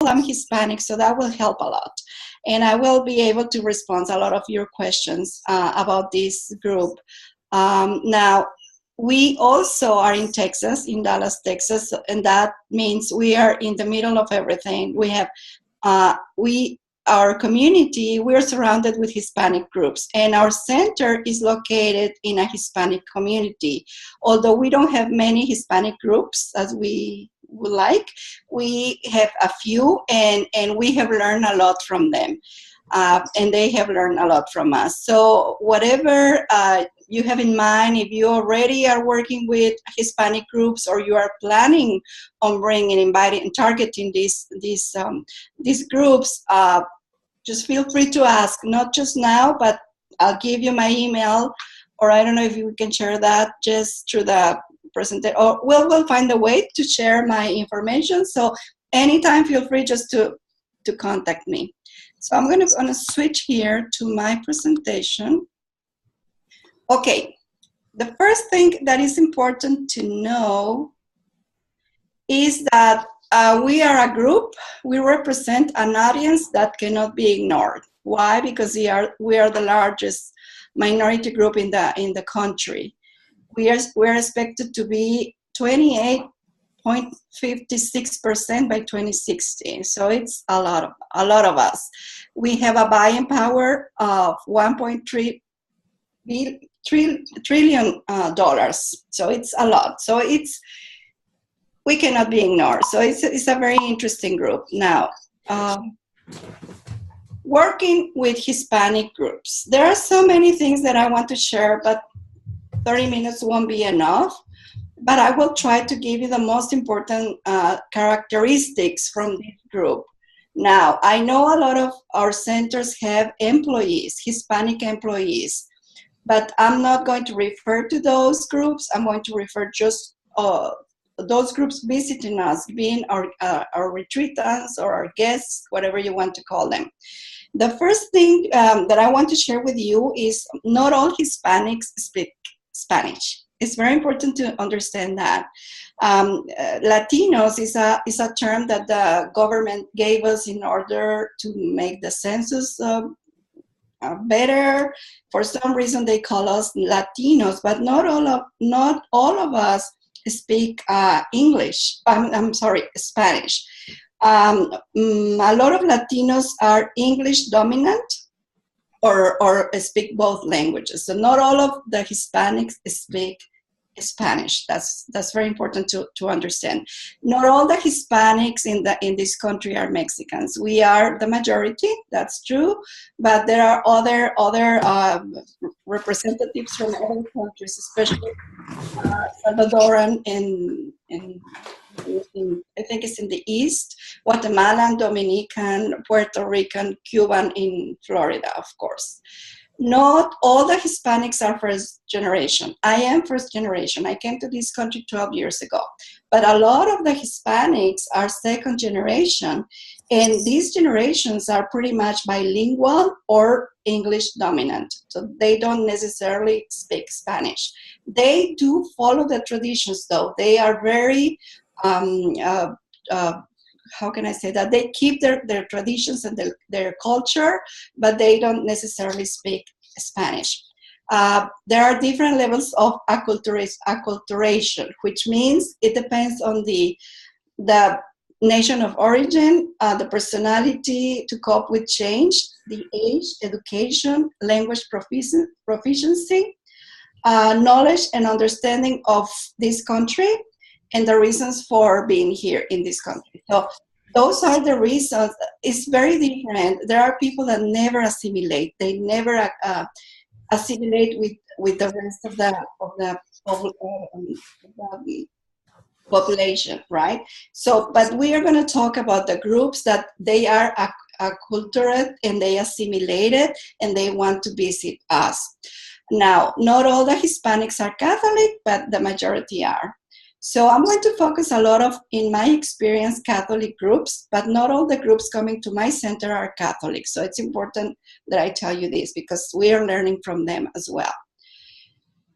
I'm Hispanic, so that will help a lot. And I will be able to respond a lot of your questions about this group. Now, we also are in Texas, in Dallas, Texas, and that means we are in the middle of everything. We have, our community, we're surrounded with Hispanic groups, and our center is located in a Hispanic community. Although we don't have many Hispanic groups as we would like, we have a few, and we have learned a lot from them. And they have learned a lot from us. So whatever you have in mind, if you already are working with Hispanic groups, or you are planning on bringing, inviting, and targeting these groups, just feel free to ask. Not just now, but I'll give you my email, or I don't know if you can share that just through the presentation, or we'll find a way to share my information. So anytime, feel free just to contact me. So I'm gonna switch here to my presentation. Okay, the first thing that is important to know is that we are a group. We represent an audience that cannot be ignored. Why? Because we are the largest minority group in the country. We're expected to be 28.56% by 2060. So it's a lot of us. We have a buying power of $1.3 trillion. So it's a lot. So we cannot be ignored. So it's a very interesting group. Now, working with Hispanic groups. There are so many things that I want to share, but 30 minutes won't be enough. But I will try to give you the most important characteristics from this group. Now, I know a lot of our centers have employees, Hispanic employees, but I'm not going to refer to those groups. I'm going to refer just those groups visiting us, being our retreatants or our guests, whatever you want to call them. The first thing that I want to share with you is not all Hispanics speak Spanish. It's very important to understand that. Latinos is a term that the government gave us in order to make the census better. For some reason, they call us Latinos, but not all of us speak English. I'm sorry, Spanish. A lot of Latinos are English dominant, or speak both languages. So not all of the Hispanics speak Spanish. That's very important to understand. Not all the Hispanics in this country are Mexicans. We are the majority, that's true, but there are other representatives from other countries, especially Salvadoran in I think it's in the east, Guatemalan, Dominican, Puerto Rican, Cuban, in Florida, of course. Not all the Hispanics are first generation. I am first generation. I came to this country 12 years ago. But a lot of the Hispanics are second generation, and these generations are pretty much bilingual or English dominant. So they don't necessarily speak Spanish. They do follow the traditions, though. They are very how can I say that? They keep their traditions and their culture, but they don't necessarily speak Spanish. There are different levels of acculturation, which means it depends on the nation of origin, the personality to cope with change, the age, education, language proficiency, knowledge and understanding of this country, and the reasons for being here in this country. So those are the reasons. It's very different. There are people that never assimilate. They never assimilate with the rest of the population, right? So, but we are going to talk about the groups that they are acculturated and they assimilated and they want to visit us. Now, not all the Hispanics are Catholic, but the majority are. So I'm going to focus a lot of, in my experience, Catholic groups, but not all the groups coming to my center are Catholic. So it's important that I tell you this because we are learning from them as well.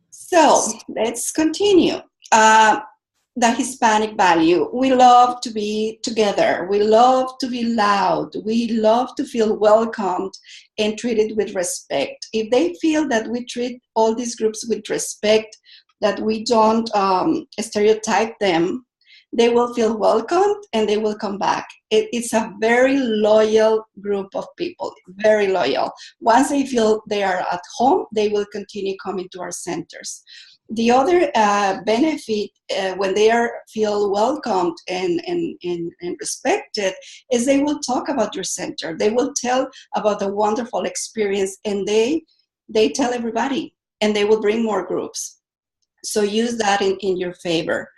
So let's continue. the Hispanic value. We love to be together. We love to be loud. We love to feel welcomed and treated with respect. If they feel that we treat all these groups with respect, that we don't stereotype them, they will feel welcomed and they will come back. It's a very loyal group of people, very loyal. Once they feel they are at home, they will continue coming to our centers. The other benefit when they feel welcomed and respected is they will talk about your center. They will tell about the wonderful experience, and they tell everybody, and they will bring more groups. So use that in your favor.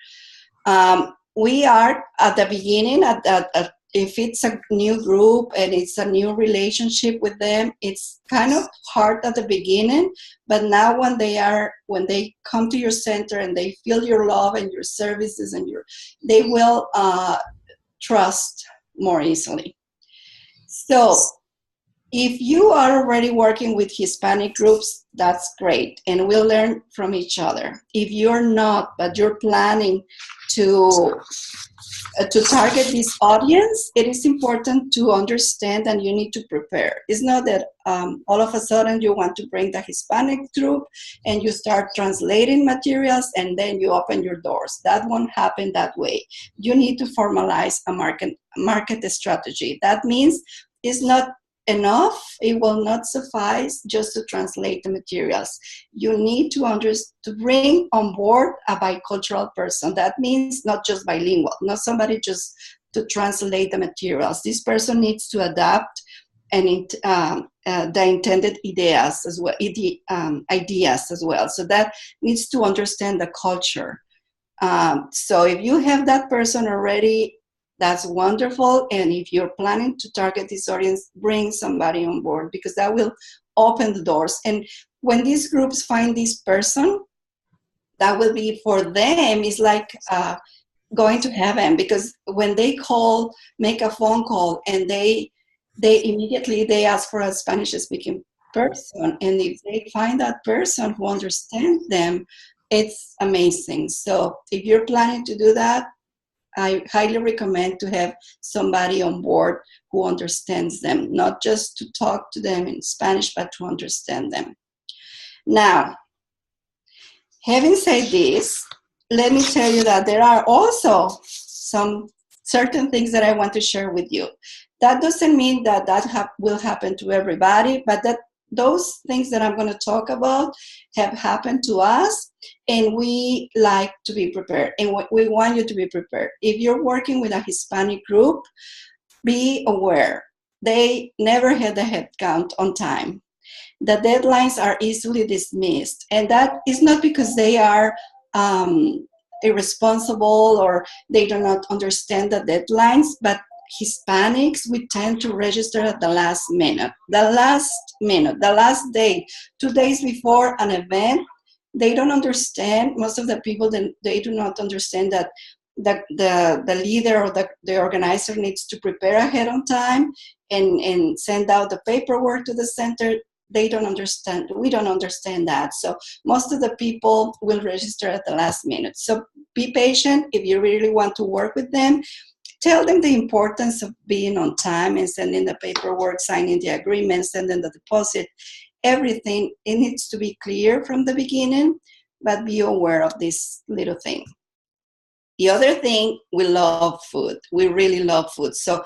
We are at the beginning, if it's a new group and it's a new relationship with them, it's kind of hard at the beginning, but now when they come to your center and they feel your love and your services and they will trust more easily. So if you are already working with Hispanic groups, that's great, and we'll learn from each other. If you're not, but you're planning to target this audience, it is important to understand and you need to prepare. It's not that all of a sudden you want to bring the Hispanic group and you start translating materials and then you open your doors. That won't happen that way. You need to formalize a market strategy. That means it's not enough, it will not suffice just to translate the materials. You need to bring on board a bicultural person. That means not just bilingual, not somebody just to translate the materials. This person needs to adapt and the intended ideas as well, ideas as well. So that needs to understand the culture. So if you have that person already, that's wonderful. And if you're planning to target this audience, bring somebody on board, because that will open the doors. And when these groups find this person, that will be for them, is like going to heaven, because when they make a phone call, and they immediately ask for a Spanish speaking person. And if they find that person who understands them, it's amazing. So if you're planning to do that, I highly recommend to have somebody on board who understands them, not just to talk to them in Spanish, but to understand them. Now, having said this, let me tell you that there are also some certain things that I want to share with you. That doesn't mean that will happen to everybody, but that those things that I'm going to talk about have happened to us, and we like to be prepared, and we want you to be prepared. If you're working with a Hispanic group, be aware. They never had the head count on time. The deadlines are easily dismissed, and that is not because they are irresponsible or they do not understand the deadlines, but Hispanics, we tend to register at the last minute, the last day, 2 days before an event. They don't understand, most of the people, they do not understand that the leader or the organizer needs to prepare ahead on time and send out the paperwork to the center. They don't understand. We don't understand that. So most of the people will register at the last minute. So be patient. If you really want to work with them, tell them the importance of being on time and sending the paperwork, signing the agreement, sending the deposit, everything. It needs to be clear from the beginning, but be aware of this little thing. The other thing, we love food. We really love food. So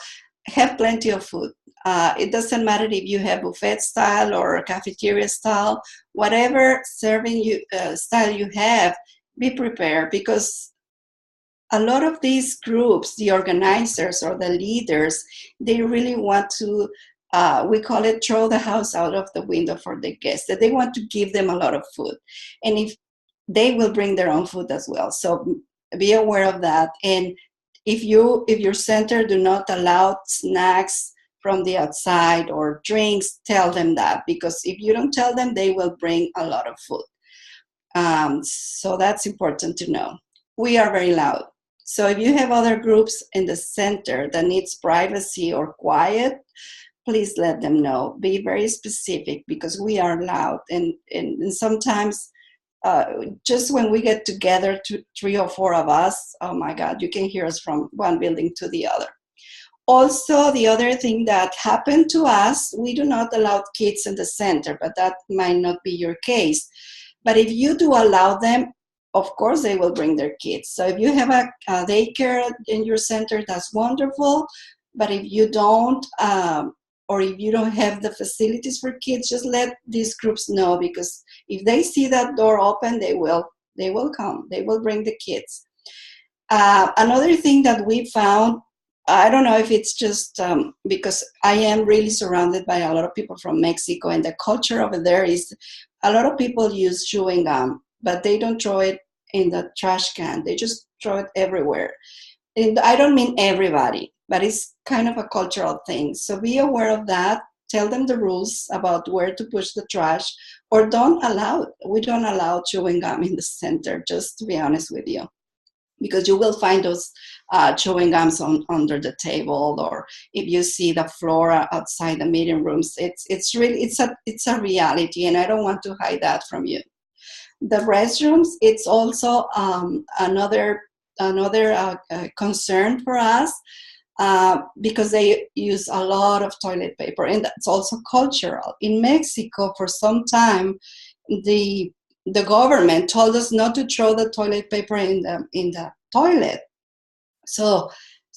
have plenty of food. It doesn't matter if you have buffet style or cafeteria style, whatever serving style you have, be prepared, because a lot of these groups, the organizers or the leaders, they really want to, we call it throw the house out of the window for the guests, that they want to give them a lot of food. And if they will bring their own food as well. So be aware of that. And if your center do not allow snacks from the outside or drinks, tell them that, because if you don't tell them, they will bring a lot of food. So that's important to know. We are very loud. So if you have other groups in the center that needs privacy or quiet, please let them know. Be very specific, because we are loud, and sometimes just when we get together, 3 or 4 of us, oh my God, you can hear us from one building to the other. Also, the other thing that happened to us, we do not allow kids in the center, but that might not be your case. But if you do allow them, of course they will bring their kids. So if you have a daycare in your center, that's wonderful. But if you don't, or if you don't have the facilities for kids, just let these groups know, because if they see that door open, they will come. They will bring the kids. Another thing that we found, I don't know if it's just because I am really surrounded by a lot of people from Mexico, and the culture over there is a lot of people use chewing gum, but they don't throw it in the trash can. They just throw it everywhere. And I don't mean everybody, but it's kind of a cultural thing. So be aware of that. Tell them the rules about where to push the trash, or don't allow it. We don't allow chewing gum in the center, just to be honest with you, because you will find those chewing gums under the table, or if you see the floor outside the meeting rooms. It's a reality, and I don't want to hide that from you. The restrooms, it's also another concern for us, because they use a lot of toilet paper, and that's also cultural. In Mexico, for some time, the government told us not to throw the toilet paper in the toilet. So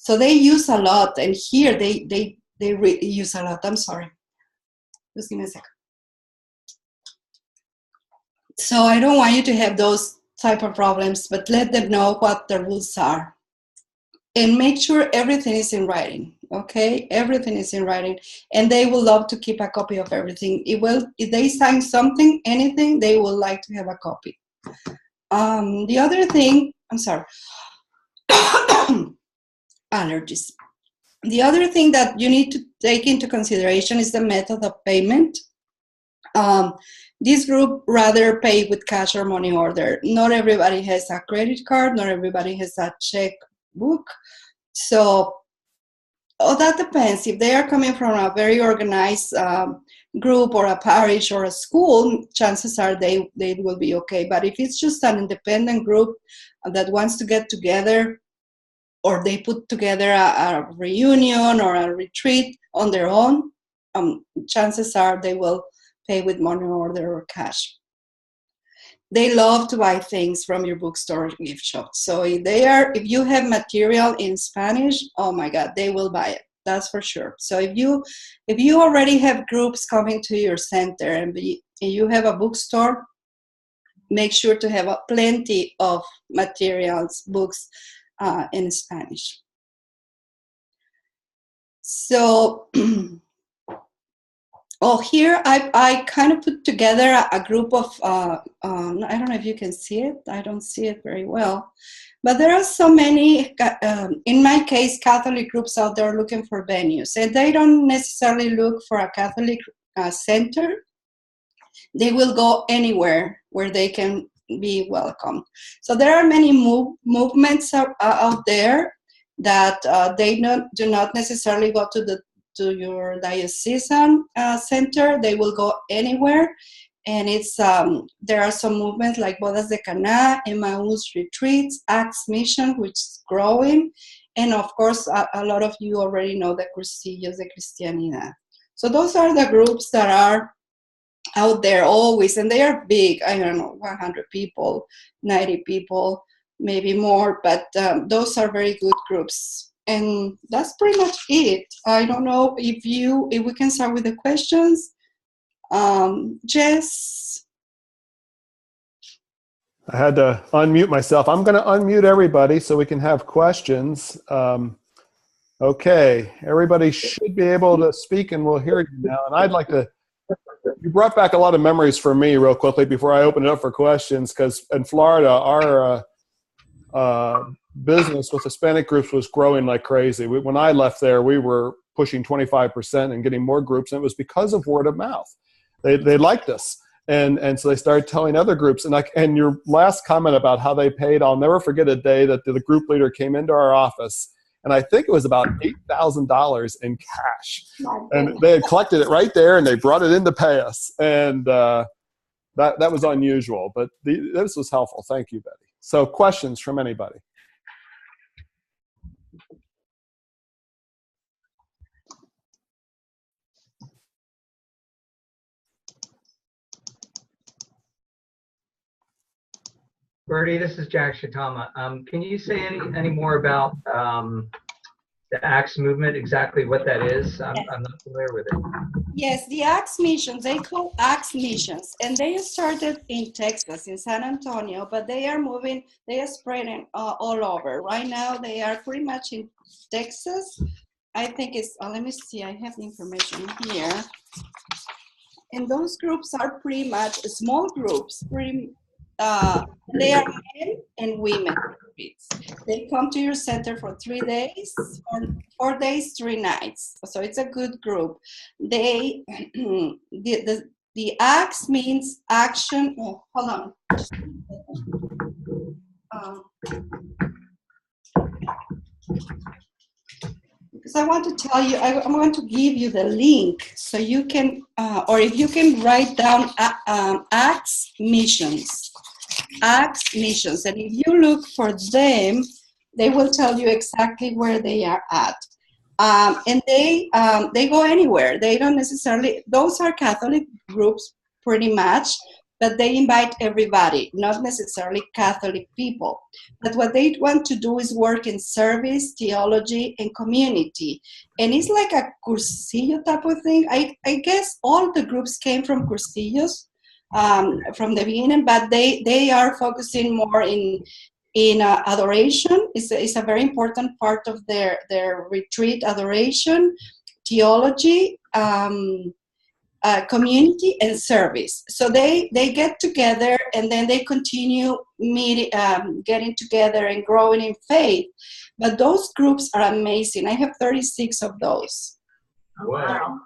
they use a lot, and here they use a lot. I'm sorry. Just give me a second. So I don't want you to have those type of problems, but let them know what the rules are. And make sure everything is in writing, okay? Everything is in writing. And they will love to keep a copy of everything. If they sign something, anything, they will like to have a copy. The other thing, I'm sorry, allergies. The other thing that you need to take into consideration is the method of payment. This group rather pay with cash or money order. Not everybody has a credit card, not everybody has a checkbook. So, that depends. If they are coming from a very organized group or a parish or a school, chances are they will be okay. But if it's just an independent group that wants to get together, or they put together a reunion or a retreat on their own, chances are they will pay with money order or cash. They love to buy things from your bookstore or gift shop. So if you have material in Spanish, oh my God, they will buy it. That's for sure. So if you already have groups coming to your center and you have a bookstore, make sure to have plenty of materials, books in Spanish. So, here I kind of put together a group of, I don't know if you can see it. I don't see it very well. But there are so many, in my case, Catholic groups out there looking for venues. And they don't necessarily look for a Catholic center. They will go anywhere where they can be welcome. So there are many movements out there that they do not necessarily go to your diocesan center. They will go anywhere, and it's there are some movements like Bodas de Cana, Emmaus Retreats, Acts Mission, which is growing, and of course a lot of you already know the Cursillos de Cristianidad. So those are the groups that are out there always, and they are big. I don't know, 100 people, 90 people, maybe more, but those are very good groups. And that's pretty much it. I don't know if we can start with the questions. Jess? I had to unmute myself. I'm going to unmute everybody so we can have questions. Okay, everybody should be able to speak, and we'll hear you now. And I'd like to, you brought back a lot of memories for me real quickly before I open it up for questions, because in Florida, our business with Hispanic groups was growing like crazy. When I left there, we were pushing 25% and getting more groups, and it was because of word of mouth. They liked us, and so they started telling other groups. And your last comment about how they paid, I'll never forget a day that the group leader came into our office, and I think it was about $8,000 in cash, and they had collected it right there, and they brought it in to pay us. And That was unusual, but this was helpful. Thank you, Betty. So questions from anybody? Bertie, this is Jack Shitama. Can you say any more about the ACTS movement, exactly what that is? I'm not familiar with it. Yes, the ACTS missions, they call ACTS missions, and they started in Texas, in San Antonio, but they are moving, they are spreading all over. Right now, they are pretty much in Texas. I think it's, let me see, I have the information here. And those groups are pretty much small groups, they are men and women. They come to your center for 3 days, or 4 days, 3 nights. So it's a good group. They, the ACTS means action. Oh, hold on. Because I want to tell you, I want to give you the link so you can, or if you can write down ACTS missions. ACTS missions, and if you look for them, they will tell you exactly where they are at. And they go anywhere. They don't necessarily, those are Catholic groups pretty much, but they invite everybody, not necessarily Catholic people. But what they want to do is work in service, theology, and community. And it's like a cursillo type of thing. I guess all the groups came from cursillos from the beginning, but they are focusing more in adoration. It's a very important part of their retreat, adoration, theology, community, and service. So they get together and then they continue getting together and growing in faith. But those groups are amazing. I have 36 of those. Wow.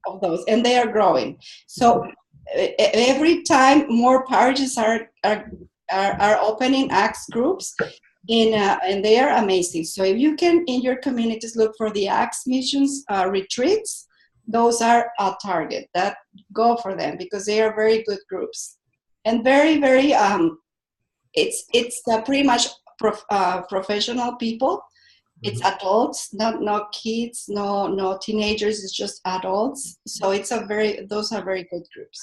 Of those, and they are growing. So every time more parishes are opening ACTS groups, and they are amazing. So if you can, in your communities, look for the ACTS missions retreats, those are a target. That go for them because they are very good groups, and very, very. It's pretty much professional people. It's adults, no kids, no teenagers. It's just adults. So those are very good groups.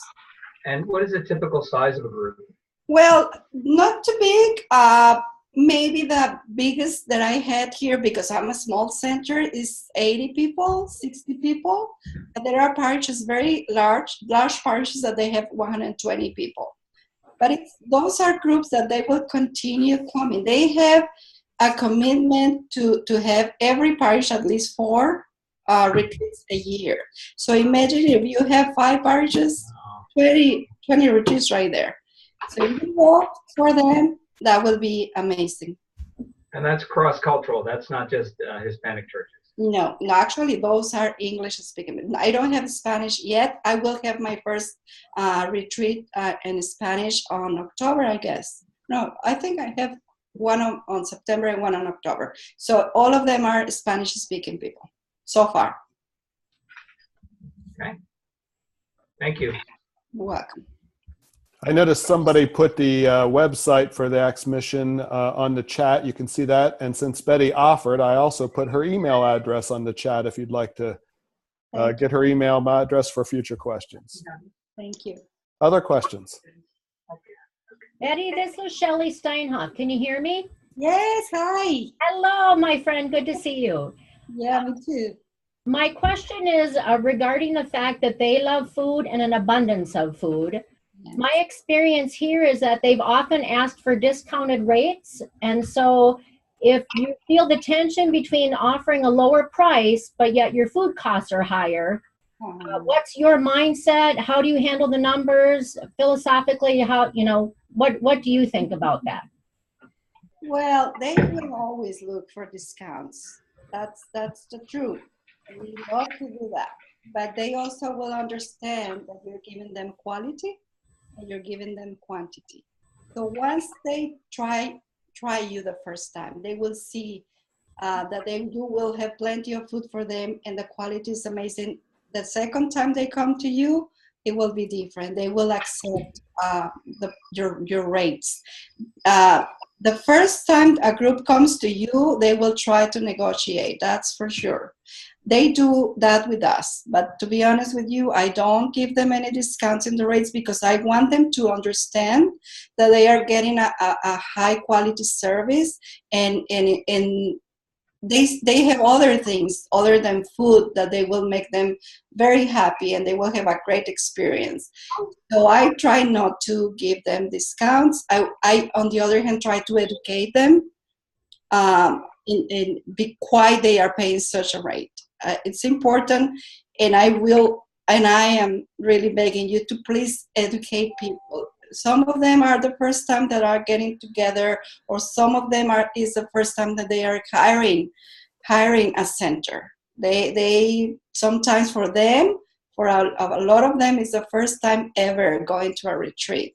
And what is the typical size of a group? Well, not too big. Maybe the biggest that I had here, because I'm a small center, is 80 people, 60 people. But there are parishes, very large parishes that they have 120 people. But those are groups that they will continue coming. They have a commitment to have every parish at least 4 retreats a year. So imagine if you have 5 parishes, 20 retreats right there. So if you go for them, that will be amazing. And that's cross-cultural. That's not just Hispanic churches. No, actually those are English speaking. I don't have Spanish yet. I will have my first retreat in Spanish on October, I guess. No, I think I have one on September and one on October. So all of them are Spanish speaking people so far. Okay. Thank you. You're welcome. I noticed somebody put the website for the ACTS mission on the chat. You can see that. And since Betty offered, I also put her email address on the chat if you'd like to get her email address for future questions. Thank you. Other questions? Betty, this is Shelley Steinhoff. Can you hear me? Yes, hi. Hello, my friend. Good to see you. Yeah, me too. My question is regarding the fact that they love food and an abundance of food. My experience here is that they've often asked for discounted rates. And so if you feel the tension between offering a lower price, but yet your food costs are higher, what's your mindset? How do you handle the numbers? Philosophically, what do you think about that? Well, they will always look for discounts. That's the truth. We love to do that. But they also will understand that you're giving them quality and you're giving them quantity. So once they try you the first time, they will see that you will have plenty of food for them and the quality is amazing. The second time they come to you, it will be different. They will accept your rates. The first time a group comes to you, they will try to negotiate. That's for sure. They do that with us. But to be honest with you, I don't give them any discounts in the rates because I want them to understand that they are getting a high quality service, and they have other things other than food that they will make them very happy, and they will have a great experience. So I try not to give them discounts. I on the other hand, try to educate them in why they are paying such a rate. It's important, and I am really begging you to please educate people. Some of them are the first time that are getting together, or some of them is the first time that they are hiring a center. They sometimes for a lot of them is the first time ever going to a retreat.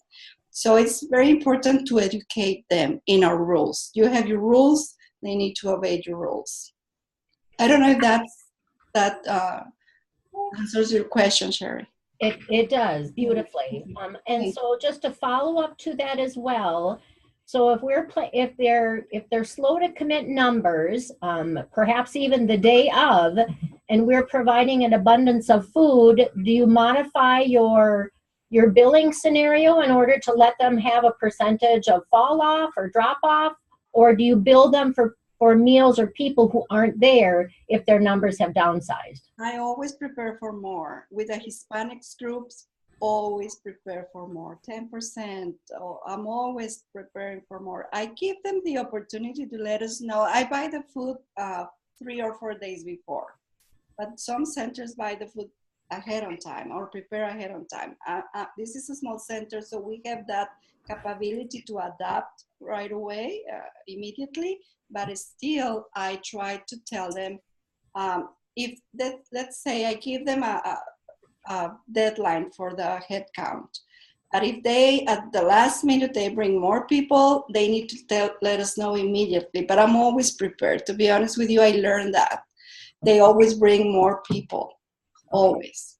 So it's very important to educate them in our rules. You have your rules, they need to obey your rules. I don't know if that answers your question, Sherry. It does beautifully. And so just to follow up to that as well, so if they're slow to commit numbers, perhaps even the day of, and we're providing an abundance of food, do you modify your billing scenario in order to let them have a percentage of fall off or drop off, or do you bill them for meals or people who aren't there if their numbers have downsized? I always prepare for more. With the Hispanics groups, always prepare for more, 10%. I'm always preparing for more. I give them the opportunity to let us know. I buy the food 3 or 4 days before, but some centers buy the food ahead of time or prepare ahead of time. This is a small center, so we have that capability to adapt right away, immediately. But still, I try to tell them, let's say I give them a deadline for the head count. But if they, at the last minute, they bring more people, they need to let us know immediately. But I'm always prepared. To be honest with you, I learned that. They always bring more people, always.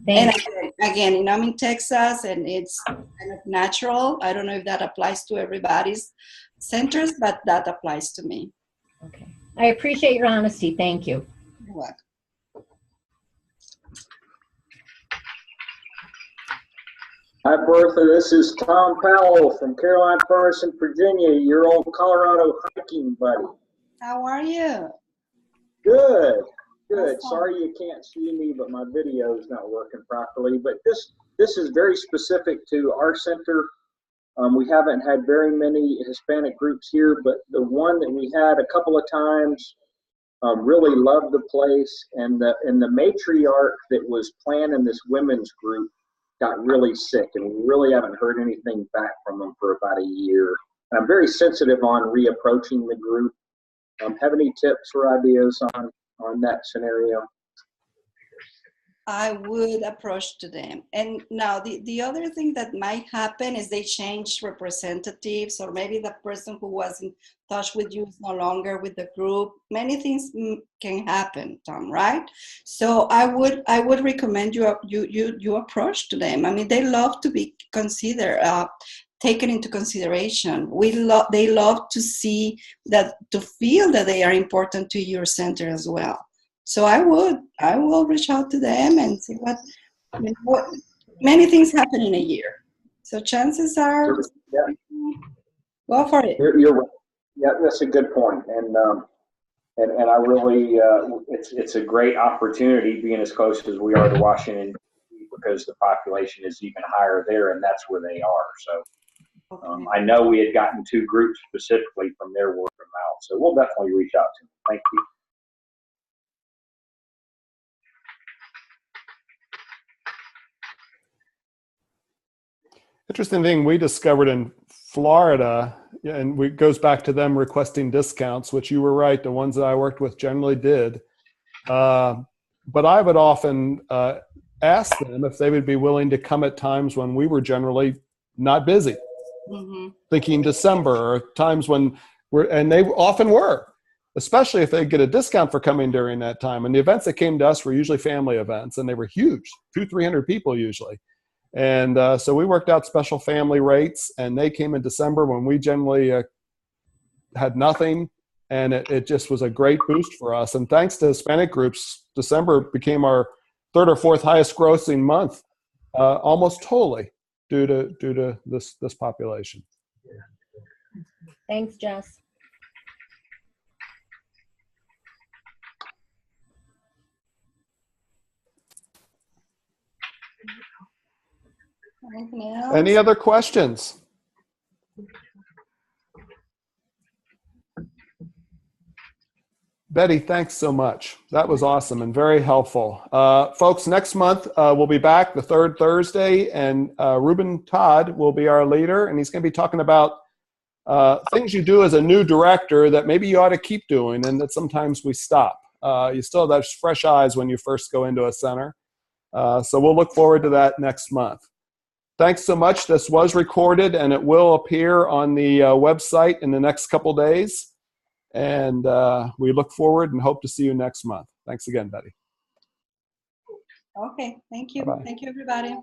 And again, I'm in Texas, and it's kind of natural. I don't know if that applies to everybody's centers, but that applies to me. Okay. I appreciate your honesty. Thank you. You're welcome. Hi, Bertha. This is Tom Powell from Caroline Furnace in Virginia, your old Colorado hiking buddy. How are you? Good. Good. Sorry you can't see me, but my video is not working properly. But this is very specific to our center. We haven't had very many Hispanic groups here, but the one that we had a couple of times really loved the place. And the matriarch that was planning this women's group got really sick, and we really haven't heard anything back from them for about a year. And I'm very sensitive on reapproaching the group. Have any tips or ideas on that scenario? I would approach to them. And now the other thing that might happen is they change representatives, or maybe the person who was in touch with you is no longer with the group. Many things can happen, Tom, right? So I would recommend you approach to them. I mean, they love to be considered, taken into consideration. They love to see that, to feel that they are important to your center as well. So I will reach out to them and see what many things happen in a year. So chances are, go for it. You're right. Yeah, that's a good point. And I really, it's a great opportunity being as close as we are to Washington, because the population is even higher there, and that's where they are. So Okay. I know we had gotten 2 groups specifically from their word of mouth. So we'll definitely reach out to them. Thank you. Interesting thing we discovered in Florida, and it goes back to them requesting discounts, which you were right, the ones that I worked with generally did. But I would often ask them if they would be willing to come at times when we were generally not busy, thinking December, or times when and they often were. especially if they get a discount for coming during that time. And the events that came to us were usually family events, and they were huge, 200-300 people usually. And so we worked out special family rates, and they came in December when we generally had nothing. And it just was a great boost for us. And thanks to Hispanic groups, December became our third or fourth highest grossing month, almost totally due to this population. Thanks, Jess. Anything else? Any other questions? Betty, thanks so much. That was awesome and very helpful. Folks, next month we'll be back the third Thursday, and Ruben Todd will be our leader, and he's going to be talking about things you do as a new director that maybe you ought to keep doing and that sometimes we stop. You still have those fresh eyes when you first go into a center. So we'll look forward to that next month. Thanks so much. This was recorded, and it will appear on the website in the next couple days. And we look forward and hope to see you next month. Thanks again, Betty. Okay, thank you. Bye-bye. Thank you, everybody.